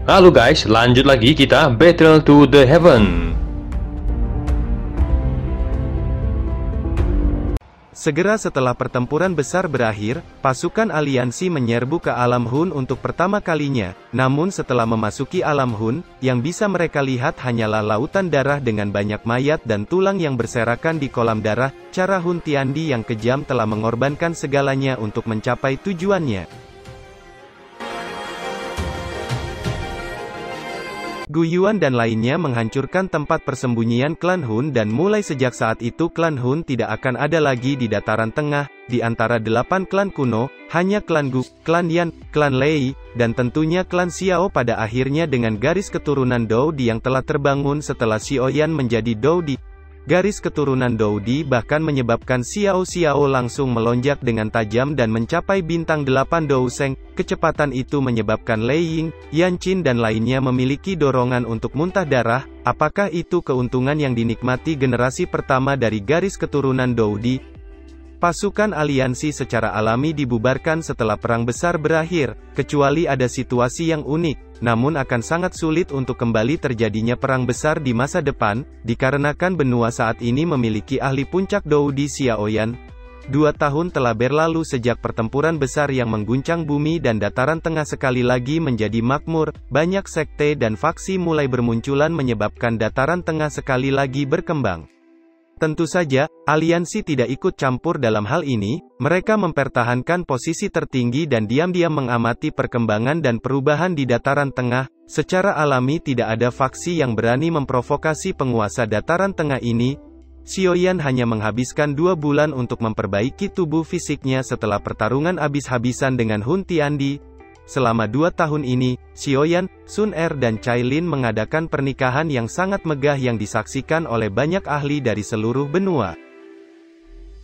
Halo guys, lanjut lagi kita Battle to the Heaven. Segera setelah pertempuran besar berakhir, pasukan aliansi menyerbu ke alam Hun untuk pertama kalinya. Namun setelah memasuki alam Hun, yang bisa mereka lihat hanyalah lautan darah dengan banyak mayat dan tulang yang berserakan di kolam darah. Cara Hun Tiandi yang kejam telah mengorbankan segalanya untuk mencapai tujuannya. Gu Yuan dan lainnya menghancurkan tempat persembunyian klan Hun dan mulai sejak saat itu klan Hun tidak akan ada lagi di dataran tengah. Di antara 8 klan kuno, hanya klan Gu, klan Yan, klan Lei, dan tentunya klan Xiao pada akhirnya dengan garis keturunan Doudi yang telah terbangun setelah Xiaoyan menjadi Doudi. Garis keturunan Doudi bahkan menyebabkan Xiao langsung melonjak dengan tajam dan mencapai bintang 8 Douseng. Kecepatan itu menyebabkan Lei Ying, Yan Qin dan lainnya memiliki dorongan untuk muntah darah. Apakah itu keuntungan yang dinikmati generasi pertama dari garis keturunan Doudi? Pasukan aliansi secara alami dibubarkan setelah perang besar berakhir, kecuali ada situasi yang unik, namun akan sangat sulit untuk kembali terjadinya perang besar di masa depan, dikarenakan benua saat ini memiliki ahli puncak Doudi Xiaoyan. 2 tahun telah berlalu sejak pertempuran besar yang mengguncang bumi dan dataran tengah sekali lagi menjadi makmur, banyak sekte dan faksi mulai bermunculan menyebabkan dataran tengah sekali lagi berkembang. Tentu saja, aliansi tidak ikut campur dalam hal ini, mereka mempertahankan posisi tertinggi dan diam-diam mengamati perkembangan dan perubahan di dataran tengah. Secara alami tidak ada faksi yang berani memprovokasi penguasa dataran tengah ini. Xiaoyan hanya menghabiskan 2 bulan untuk memperbaiki tubuh fisiknya setelah pertarungan habis-habisan dengan Hun Tiandi. Selama 2 tahun ini, Xiaoyan, Sun Er dan Cai Lin mengadakan pernikahan yang sangat megah yang disaksikan oleh banyak ahli dari seluruh benua.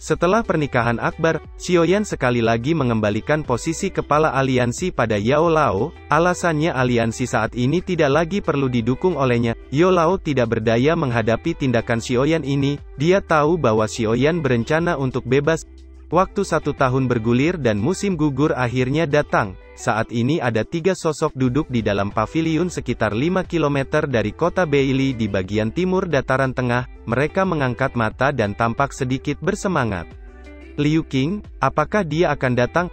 Setelah pernikahan akbar, Xiaoyan sekali lagi mengembalikan posisi kepala aliansi pada Yao Lao. Alasannya aliansi saat ini tidak lagi perlu didukung olehnya. Yao Lao tidak berdaya menghadapi tindakan Xiaoyan ini. Dia tahu bahwa Xiaoyan berencana untuk bebas. Waktu 1 tahun bergulir dan musim gugur akhirnya datang. Saat ini ada 3 sosok duduk di dalam paviliun sekitar 5 km dari kota Beili di bagian timur dataran tengah. Mereka mengangkat mata dan tampak sedikit bersemangat. Liu Qing, apakah dia akan datang?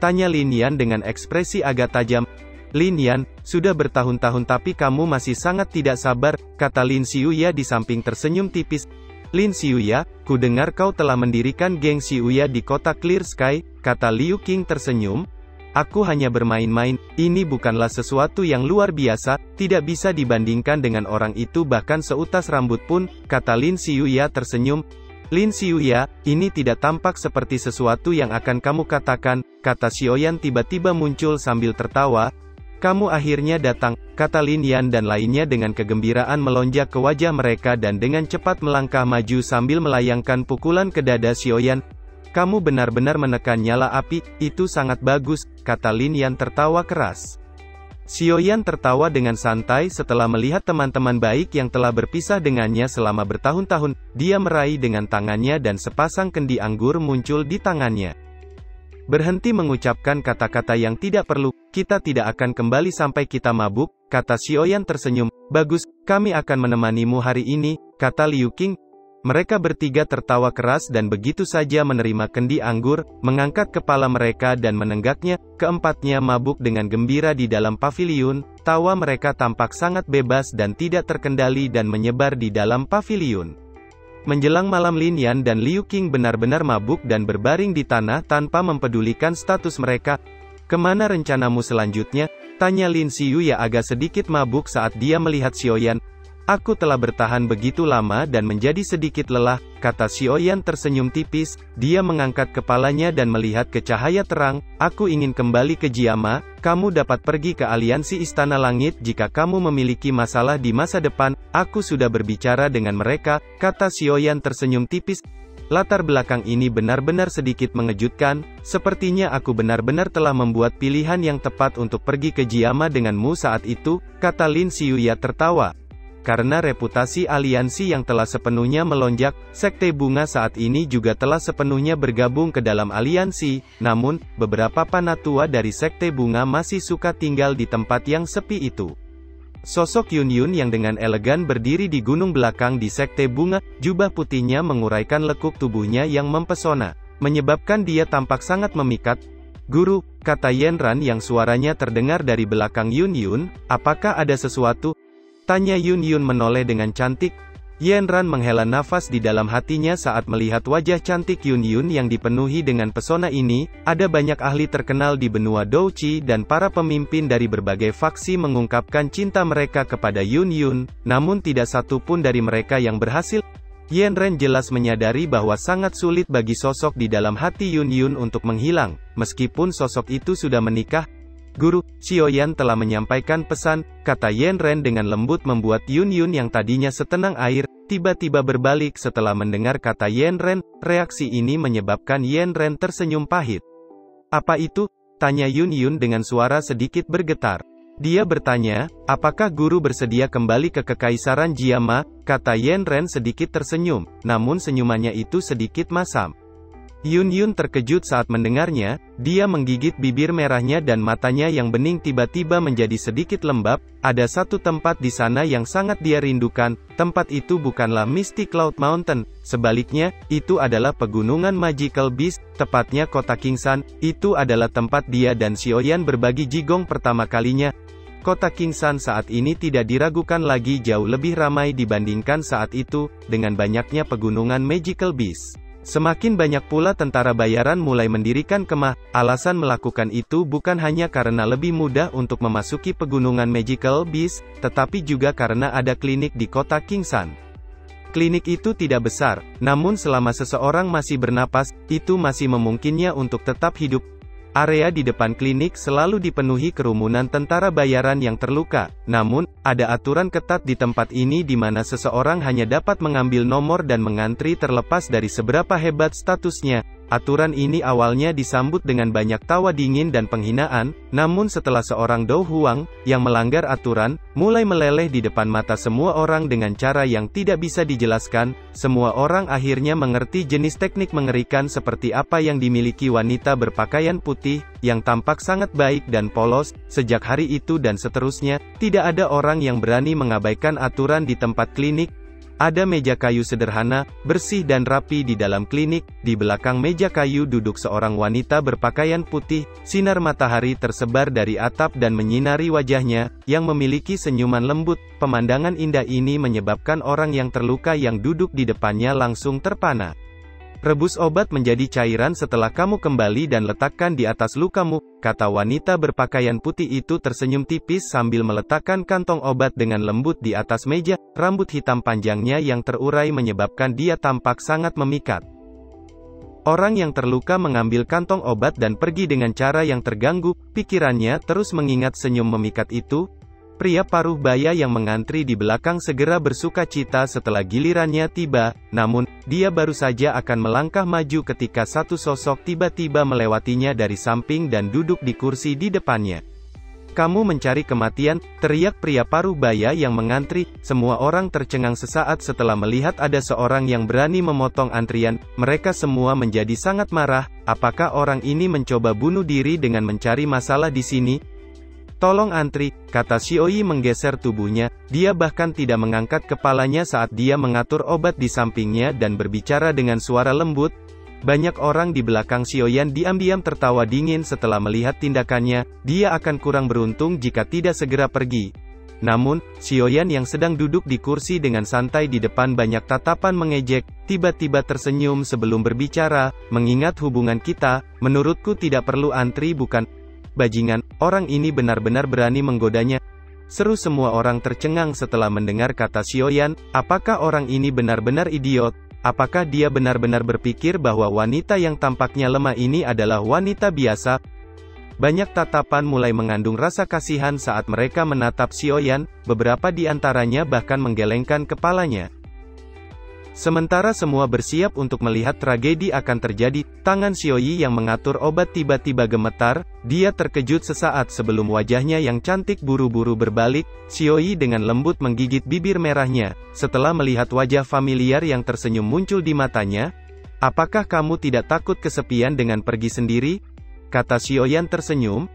Tanya Lin Yan dengan ekspresi agak tajam. Lin Yan, sudah bertahun-tahun tapi kamu masih sangat tidak sabar, kata Lin Xiuya di samping tersenyum tipis. Lin Xiuya, ku dengar kau telah mendirikan geng Xiuya di kota Clear Sky, kata Liu Qing tersenyum. Aku hanya bermain-main, ini bukanlah sesuatu yang luar biasa, tidak bisa dibandingkan dengan orang itu bahkan seutas rambut pun, kata Lin Xiuya tersenyum. Lin Xiuya, ini tidak tampak seperti sesuatu yang akan kamu katakan, kata Xiaoyan tiba-tiba muncul sambil tertawa. Kamu akhirnya datang, kata Lin Yan dan lainnya dengan kegembiraan melonjak ke wajah mereka dan dengan cepat melangkah maju sambil melayangkan pukulan ke dada Xiaoyan. Kamu benar-benar menekan nyala api, itu sangat bagus, kata Lin Yan tertawa keras. Xiaoyan tertawa dengan santai setelah melihat teman-teman baik yang telah berpisah dengannya selama bertahun-tahun. Dia meraih dengan tangannya dan sepasang kendi anggur muncul di tangannya. Berhenti mengucapkan kata-kata yang tidak perlu, kita tidak akan kembali sampai kita mabuk, kata Xiaoyan tersenyum. Bagus, kami akan menemanimu hari ini, kata Liu Qing. Mereka bertiga tertawa keras dan begitu saja menerima kendi anggur, mengangkat kepala mereka dan menenggaknya. Keempatnya mabuk dengan gembira di dalam paviliun. Tawa mereka tampak sangat bebas dan tidak terkendali dan menyebar di dalam paviliun. Menjelang malam Lin Yan dan Liu Qing benar-benar mabuk dan berbaring di tanah tanpa mempedulikan status mereka. Kemana rencanamu selanjutnya? Tanya Lin Xiuya agak sedikit mabuk saat dia melihat Xiaoyan. Aku telah bertahan begitu lama dan menjadi sedikit lelah, kata Xiaoyan tersenyum tipis. Dia mengangkat kepalanya dan melihat ke cahaya terang. Aku ingin kembali ke Jiama. Kamu dapat pergi ke aliansi Istana Langit jika kamu memiliki masalah di masa depan. Aku sudah berbicara dengan mereka, kata Xiaoyan tersenyum tipis. Latar belakang ini benar-benar sedikit mengejutkan. Sepertinya aku benar-benar telah membuat pilihan yang tepat untuk pergi ke Jiama denganmu saat itu, kata Lin Xiuya tertawa. Karena reputasi aliansi yang telah sepenuhnya melonjak, Sekte Bunga saat ini juga telah sepenuhnya bergabung ke dalam aliansi. Namun, beberapa panatua dari Sekte Bunga masih suka tinggal di tempat yang sepi itu. Sosok Yun Yun yang dengan elegan berdiri di gunung belakang di sekte bunga, jubah putihnya menguraikan lekuk tubuhnya yang mempesona, menyebabkan dia tampak sangat memikat. "Guru," kata Yenran yang suaranya terdengar dari belakang Yun Yun, "apakah ada sesuatu?" tanya Yun Yun menoleh dengan cantik. Yenran menghela nafas di dalam hatinya saat melihat wajah cantik Yun Yun yang dipenuhi dengan pesona ini. Ada banyak ahli terkenal di benua Douchi dan para pemimpin dari berbagai faksi mengungkapkan cinta mereka kepada Yun Yun, namun tidak satu pun dari mereka yang berhasil. Yenran jelas menyadari bahwa sangat sulit bagi sosok di dalam hati Yun Yun untuk menghilang, meskipun sosok itu sudah menikah. "Guru, Xiaoyan telah menyampaikan pesan," kata Yenran dengan lembut membuat Yun Yun yang tadinya setenang air, tiba-tiba berbalik setelah mendengar kata Yenran. Reaksi ini menyebabkan Yenran tersenyum pahit. "Apa itu?" tanya Yun Yun dengan suara sedikit bergetar. Dia bertanya, "Apakah guru bersedia kembali ke Kekaisaran Jiama?" kata Yenran sedikit tersenyum, namun senyumannya itu sedikit masam. Yun Yun terkejut saat mendengarnya, dia menggigit bibir merahnya dan matanya yang bening tiba-tiba menjadi sedikit lembab. Ada satu tempat di sana yang sangat dia rindukan, tempat itu bukanlah Misty Cloud Mountain, sebaliknya, itu adalah pegunungan Magical Beast, tepatnya kota Kingsan. Itu adalah tempat dia dan Xiaoyan berbagi jigong pertama kalinya. Kota Kingsan saat ini tidak diragukan lagi jauh lebih ramai dibandingkan saat itu, dengan banyaknya pegunungan Magical Beast. Semakin banyak pula tentara bayaran mulai mendirikan kemah. Alasan melakukan itu bukan hanya karena lebih mudah untuk memasuki pegunungan Magical Beast, tetapi juga karena ada klinik di kota Kingsan. Klinik itu tidak besar, namun selama seseorang masih bernapas, itu masih memungkinnya untuk tetap hidup. Area di depan klinik selalu dipenuhi kerumunan tentara bayaran yang terluka, namun, ada aturan ketat di tempat ini di mana seseorang hanya dapat mengambil nomor dan mengantri terlepas dari seberapa hebat statusnya. Aturan ini awalnya disambut dengan banyak tawa dingin dan penghinaan, namun setelah seorang Dou Huang, yang melanggar aturan, mulai meleleh di depan mata semua orang dengan cara yang tidak bisa dijelaskan, semua orang akhirnya mengerti jenis teknik mengerikan seperti apa yang dimiliki wanita berpakaian putih, yang tampak sangat baik dan polos. Sejak hari itu dan seterusnya, tidak ada orang yang berani mengabaikan aturan di tempat klinik. Ada meja kayu sederhana, bersih dan rapi di dalam klinik. Di belakang meja kayu duduk seorang wanita berpakaian putih. Sinar matahari tersebar dari atap dan menyinari wajahnya, yang memiliki senyuman lembut. Pemandangan indah ini menyebabkan orang yang terluka yang duduk di depannya langsung terpana. "Rebus obat menjadi cairan setelah kamu kembali dan letakkan di atas lukamu," kata wanita berpakaian putih itu tersenyum tipis sambil meletakkan kantong obat dengan lembut di atas meja. Rambut hitam panjangnya yang terurai menyebabkan dia tampak sangat memikat. Orang yang terluka mengambil kantong obat dan pergi dengan cara yang terganggu. Pikirannya terus mengingat senyum memikat itu. Pria paruh baya yang mengantri di belakang segera bersuka cita setelah gilirannya tiba, namun, dia baru saja akan melangkah maju ketika satu sosok tiba-tiba melewatinya dari samping dan duduk di kursi di depannya. "Kamu mencari kematian?" teriak pria paruh baya yang mengantri. Semua orang tercengang sesaat setelah melihat ada seorang yang berani memotong antrian. Mereka semua menjadi sangat marah. Apakah orang ini mencoba bunuh diri dengan mencari masalah di sini? "Tolong antri," kata Xiaoyi menggeser tubuhnya. Dia bahkan tidak mengangkat kepalanya saat dia mengatur obat di sampingnya dan berbicara dengan suara lembut. Banyak orang di belakang Xiaoyan diam-diam tertawa dingin setelah melihat tindakannya. Dia akan kurang beruntung jika tidak segera pergi. Namun, Xiaoyan yang sedang duduk di kursi dengan santai di depan banyak tatapan mengejek, tiba-tiba tersenyum sebelum berbicara. "Mengingat hubungan kita, menurutku tidak perlu antri bukan? Bajingan, orang ini benar-benar berani menggodanya," seru semua orang tercengang setelah mendengar kata Xiaoyan. Apakah orang ini benar-benar idiot? Apakah dia benar-benar berpikir bahwa wanita yang tampaknya lemah ini adalah wanita biasa? Banyak tatapan mulai mengandung rasa kasihan saat mereka menatap Xiaoyan, beberapa di antaranya bahkan menggelengkan kepalanya. Sementara semua bersiap untuk melihat tragedi akan terjadi, tangan Xiaoyi yang mengatur obat tiba-tiba gemetar. Dia terkejut sesaat sebelum wajahnya yang cantik buru-buru berbalik. Xiaoyi dengan lembut menggigit bibir merahnya, setelah melihat wajah familiar yang tersenyum muncul di matanya. "Apakah kamu tidak takut kesepian dengan pergi sendiri?" kata Xiaoyan tersenyum.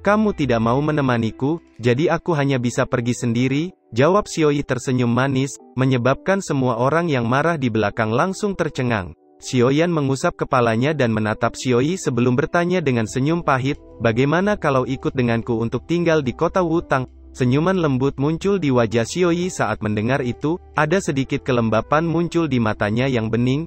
Kamu tidak mau menemaniku, jadi aku hanya bisa pergi sendiri, jawab Xioi tersenyum manis, menyebabkan semua orang yang marah di belakang langsung tercengang. Xiaoyan mengusap kepalanya dan menatap Xioi sebelum bertanya dengan senyum pahit, bagaimana kalau ikut denganku untuk tinggal di kota Wutang? Senyuman lembut muncul di wajah Xioi saat mendengar itu, ada sedikit kelembapan muncul di matanya yang bening.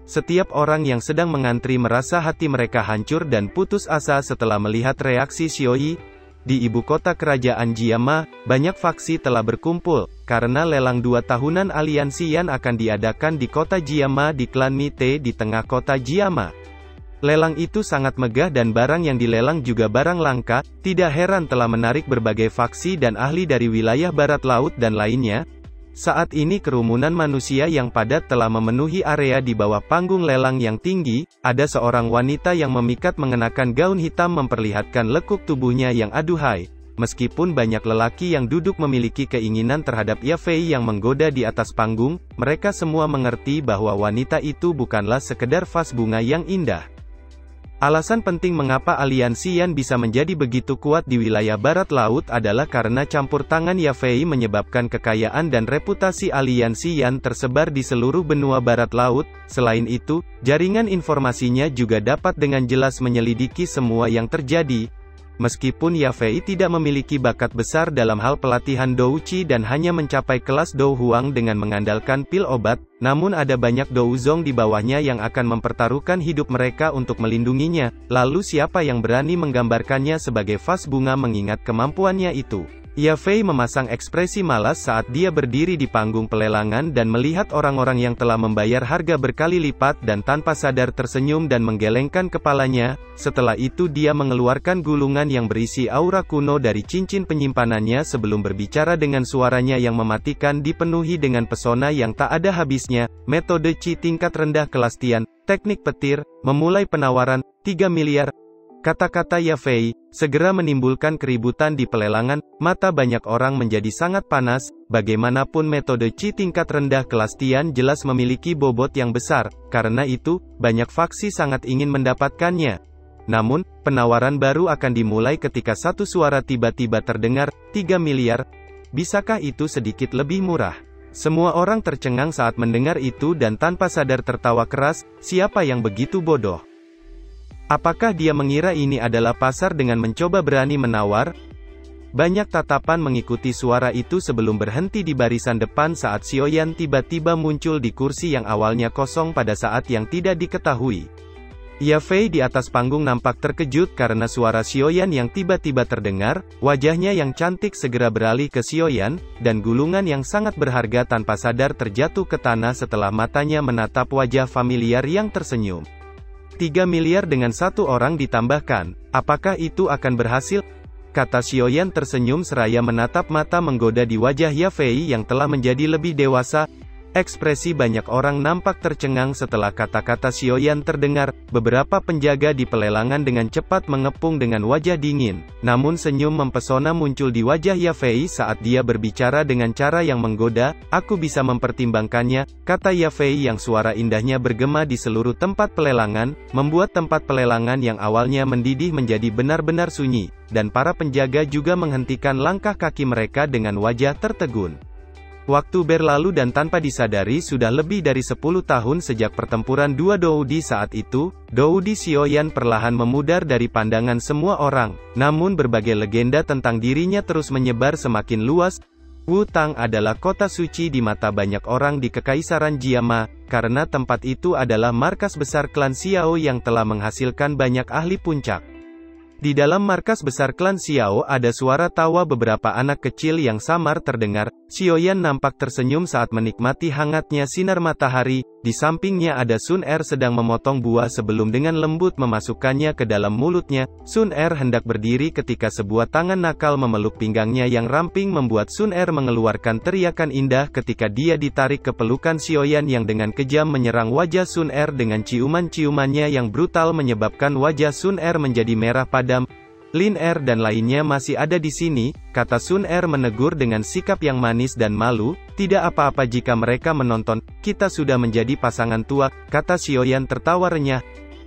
Setiap orang yang sedang mengantri merasa hati mereka hancur dan putus asa setelah melihat reaksi Xioi. Di ibu kota kerajaan Jiama, banyak faksi telah berkumpul, karena lelang 2 tahunan aliansi Yan akan diadakan di kota Jiama di klan Mite di tengah kota Jiama. Lelang itu sangat megah dan barang yang dilelang juga barang langka, tidak heran telah menarik berbagai faksi dan ahli dari wilayah barat laut dan lainnya. Saat ini kerumunan manusia yang padat telah memenuhi area di bawah panggung lelang yang tinggi, ada seorang wanita yang memikat mengenakan gaun hitam memperlihatkan lekuk tubuhnya yang aduhai. Meskipun banyak lelaki yang duduk memiliki keinginan terhadap Yafei yang menggoda di atas panggung, mereka semua mengerti bahwa wanita itu bukanlah sekedar vas bunga yang indah. Alasan penting mengapa aliansi Yan bisa menjadi begitu kuat di wilayah barat laut adalah karena campur tangan Yafei menyebabkan kekayaan dan reputasi aliansi Yan tersebar di seluruh benua barat laut. Selain itu, jaringan informasinya juga dapat dengan jelas menyelidiki semua yang terjadi. Meskipun Yafei tidak memiliki bakat besar dalam hal pelatihan Douqi dan hanya mencapai kelas Dou Huang dengan mengandalkan pil obat, namun ada banyak Douzong di bawahnya yang akan mempertaruhkan hidup mereka untuk melindunginya. Lalu siapa yang berani menggambarkannya sebagai vas bunga mengingat kemampuannya itu? Yafei memasang ekspresi malas saat dia berdiri di panggung pelelangan dan melihat orang-orang yang telah membayar harga berkali lipat dan tanpa sadar tersenyum dan menggelengkan kepalanya. Setelah itu dia mengeluarkan gulungan yang berisi aura kuno dari cincin penyimpanannya sebelum berbicara dengan suaranya yang mematikan dipenuhi dengan pesona yang tak ada habisnya. Metode Qi tingkat rendah kelas Tian, teknik petir, memulai penawaran, 3 miliar. Kata-kata Yafei segera menimbulkan keributan di pelelangan, mata banyak orang menjadi sangat panas. Bagaimanapun metode Qi tingkat rendah kelas Tian jelas memiliki bobot yang besar, karena itu, banyak faksi sangat ingin mendapatkannya. Namun, penawaran baru akan dimulai ketika satu suara tiba-tiba terdengar, 3 miliar. Bisakah itu sedikit lebih murah? Semua orang tercengang saat mendengar itu dan tanpa sadar tertawa keras. Siapa yang begitu bodoh? Apakah dia mengira ini adalah pasar dengan mencoba berani menawar? Banyak tatapan mengikuti suara itu sebelum berhenti di barisan depan saat Xiaoyan tiba-tiba muncul di kursi yang awalnya kosong pada saat yang tidak diketahui. Yafei di atas panggung nampak terkejut karena suara Xiaoyan yang tiba-tiba terdengar. Wajahnya yang cantik segera beralih ke Xiaoyan, dan gulungan yang sangat berharga tanpa sadar terjatuh ke tanah setelah matanya menatap wajah familiar yang tersenyum. 3 miliar dengan satu orang ditambahkan. Apakah itu akan berhasil? Kata Xiaoyan tersenyum seraya menatap mata menggoda di wajah Yafei yang telah menjadi lebih dewasa. Ekspresi banyak orang nampak tercengang setelah kata-kata Xiaoyan terdengar. Beberapa penjaga di pelelangan dengan cepat mengepung dengan wajah dingin. Namun senyum mempesona muncul di wajah Yafei saat dia berbicara dengan cara yang menggoda. Aku bisa mempertimbangkannya, kata Yafei yang suara indahnya bergema di seluruh tempat pelelangan, membuat tempat pelelangan yang awalnya mendidih menjadi benar-benar sunyi, dan para penjaga juga menghentikan langkah kaki mereka dengan wajah tertegun. Waktu berlalu dan tanpa disadari sudah lebih dari 10 tahun sejak pertempuran dua Doudi. Saat itu, Doudi Xiaoyan perlahan memudar dari pandangan semua orang. Namun berbagai legenda tentang dirinya terus menyebar semakin luas. Wutang adalah kota suci di mata banyak orang di Kekaisaran Jiama, karena tempat itu adalah markas besar klan Xiao yang telah menghasilkan banyak ahli puncak. Di dalam markas besar klan Xiao ada suara tawa beberapa anak kecil yang samar terdengar. Xiaoyan nampak tersenyum saat menikmati hangatnya sinar matahari. Di sampingnya ada Sun Er sedang memotong buah sebelum dengan lembut memasukkannya ke dalam mulutnya. Sun Er hendak berdiri ketika sebuah tangan nakal memeluk pinggangnya yang ramping membuat Sun Er mengeluarkan teriakan indah ketika dia ditarik ke pelukan Xiaoyan yang dengan kejam menyerang wajah Sun Er dengan ciuman-ciumannya yang brutal menyebabkan wajah Sun Er menjadi merah padam. Lin Er dan lainnya masih ada di sini, kata Sun Er menegur dengan sikap yang manis dan malu. Tidak apa-apa jika mereka menonton, kita sudah menjadi pasangan tua, kata Xiaoyan tertawa renyah.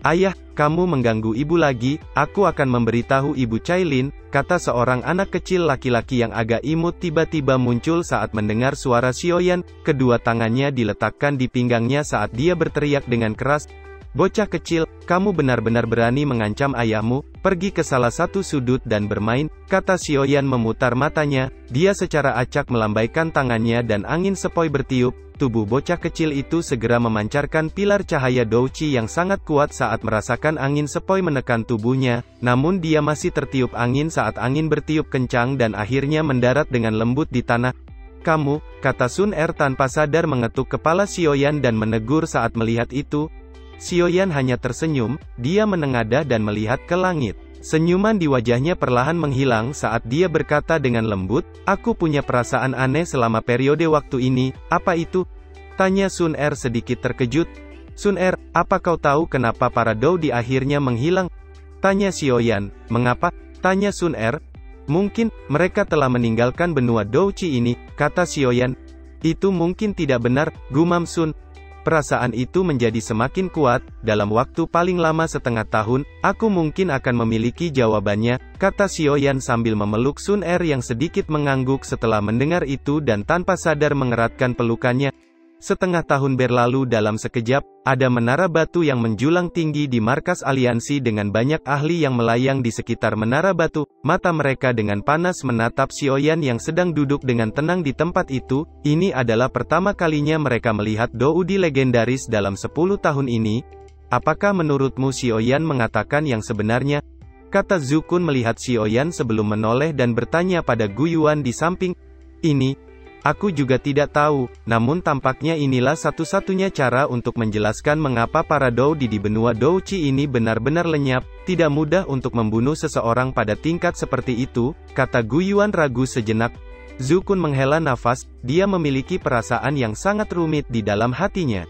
Ayah, kamu mengganggu ibu lagi, aku akan memberitahu ibu Cailin, kata seorang anak kecil laki-laki yang agak imut tiba-tiba muncul saat mendengar suara Xiaoyan, kedua tangannya diletakkan di pinggangnya saat dia berteriak dengan keras, "Bocah kecil, kamu benar-benar berani mengancam ayahmu, pergi ke salah satu sudut dan bermain," kata Xiaoyan memutar matanya, dia secara acak melambaikan tangannya dan angin sepoi bertiup, tubuh bocah kecil itu segera memancarkan pilar cahaya douqi yang sangat kuat saat merasakan angin sepoi menekan tubuhnya, namun dia masih tertiup angin saat angin bertiup kencang dan akhirnya mendarat dengan lembut di tanah. "Kamu," kata Sun Er tanpa sadar mengetuk kepala Xiaoyan dan menegur saat melihat itu. Xiaoyan hanya tersenyum, dia menengadah dan melihat ke langit. Senyuman di wajahnya perlahan menghilang saat dia berkata dengan lembut, "Aku punya perasaan aneh selama periode waktu ini, apa itu?" tanya Sun Er sedikit terkejut. "Sun Er, apa kau tahu kenapa para Dou di akhirnya menghilang?" tanya Xiaoyan. "Mengapa?" tanya Sun Er. "Mungkin, mereka telah meninggalkan benua douqi ini," kata Xiaoyan. "Itu mungkin tidak benar," gumam Sun. Perasaan itu menjadi semakin kuat, dalam waktu paling lama setengah tahun, aku mungkin akan memiliki jawabannya, kata Xiaoyan sambil memeluk Sun Er yang sedikit mengangguk setelah mendengar itu dan tanpa sadar mengeratkan pelukannya. Setengah tahun berlalu dalam sekejap, ada menara batu yang menjulang tinggi di markas aliansi dengan banyak ahli yang melayang di sekitar menara batu, mata mereka dengan panas menatap Xiaoyan yang sedang duduk dengan tenang di tempat itu, ini adalah pertama kalinya mereka melihat Doudi legendaris dalam 10 tahun ini. "Apakah menurutmu Xiaoyan mengatakan yang sebenarnya?" kata Zhu Kun melihat Xiaoyan sebelum menoleh dan bertanya pada Gu Yuan di samping. "Ini, aku juga tidak tahu, namun tampaknya inilah satu-satunya cara untuk menjelaskan mengapa para Dou di benua douqi ini benar-benar lenyap, tidak mudah untuk membunuh seseorang pada tingkat seperti itu," kata Gu Yuan ragu sejenak. Zhu Kun menghela nafas, dia memiliki perasaan yang sangat rumit di dalam hatinya.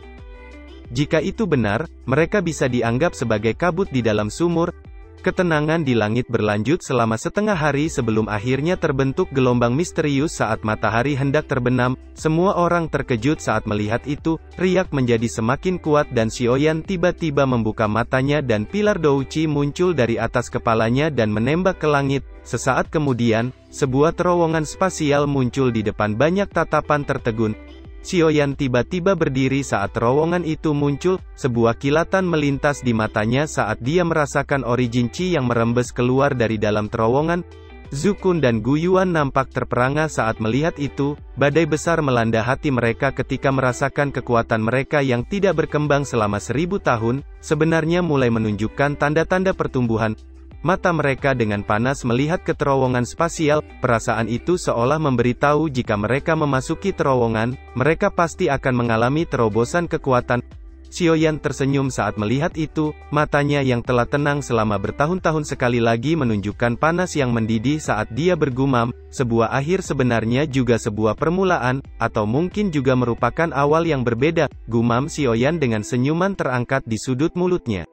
Jika itu benar, mereka bisa dianggap sebagai kabut di dalam sumur. Ketenangan di langit berlanjut selama setengah hari sebelum akhirnya terbentuk gelombang misterius saat matahari hendak terbenam. Semua orang terkejut saat melihat itu, riak menjadi semakin kuat dan Xiaoyan tiba-tiba membuka matanya dan pilar douqi muncul dari atas kepalanya dan menembak ke langit. Sesaat kemudian, sebuah terowongan spasial muncul di depan banyak tatapan tertegun. Xiaoyan tiba-tiba berdiri saat terowongan itu muncul, sebuah kilatan melintas di matanya saat dia merasakan origin Qi yang merembes keluar dari dalam terowongan. Zhu Kun dan Gu Yuan nampak terperangah saat melihat itu, badai besar melanda hati mereka ketika merasakan kekuatan mereka yang tidak berkembang selama 1000 tahun, sebenarnya mulai menunjukkan tanda-tanda pertumbuhan. Mata mereka dengan panas melihat ke terowongan spasial, perasaan itu seolah memberitahu jika mereka memasuki terowongan, mereka pasti akan mengalami terobosan kekuatan. Xiaoyan tersenyum saat melihat itu, matanya yang telah tenang selama bertahun-tahun sekali lagi menunjukkan panas yang mendidih saat dia bergumam, sebuah akhir sebenarnya juga sebuah permulaan, atau mungkin juga merupakan awal yang berbeda, gumam Xiaoyan dengan senyuman terangkat di sudut mulutnya.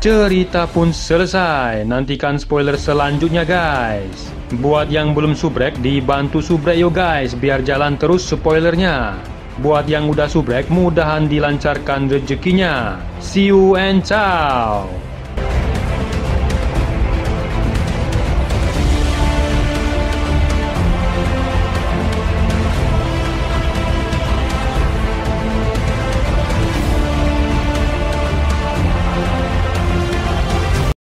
Cerita pun selesai, nantikan spoiler selanjutnya guys. Buat yang belum subrek, dibantu subrek yo guys, biar jalan terus spoilernya. Buat yang udah subrek, mudahan dilancarkan rezekinya. See you and ciao.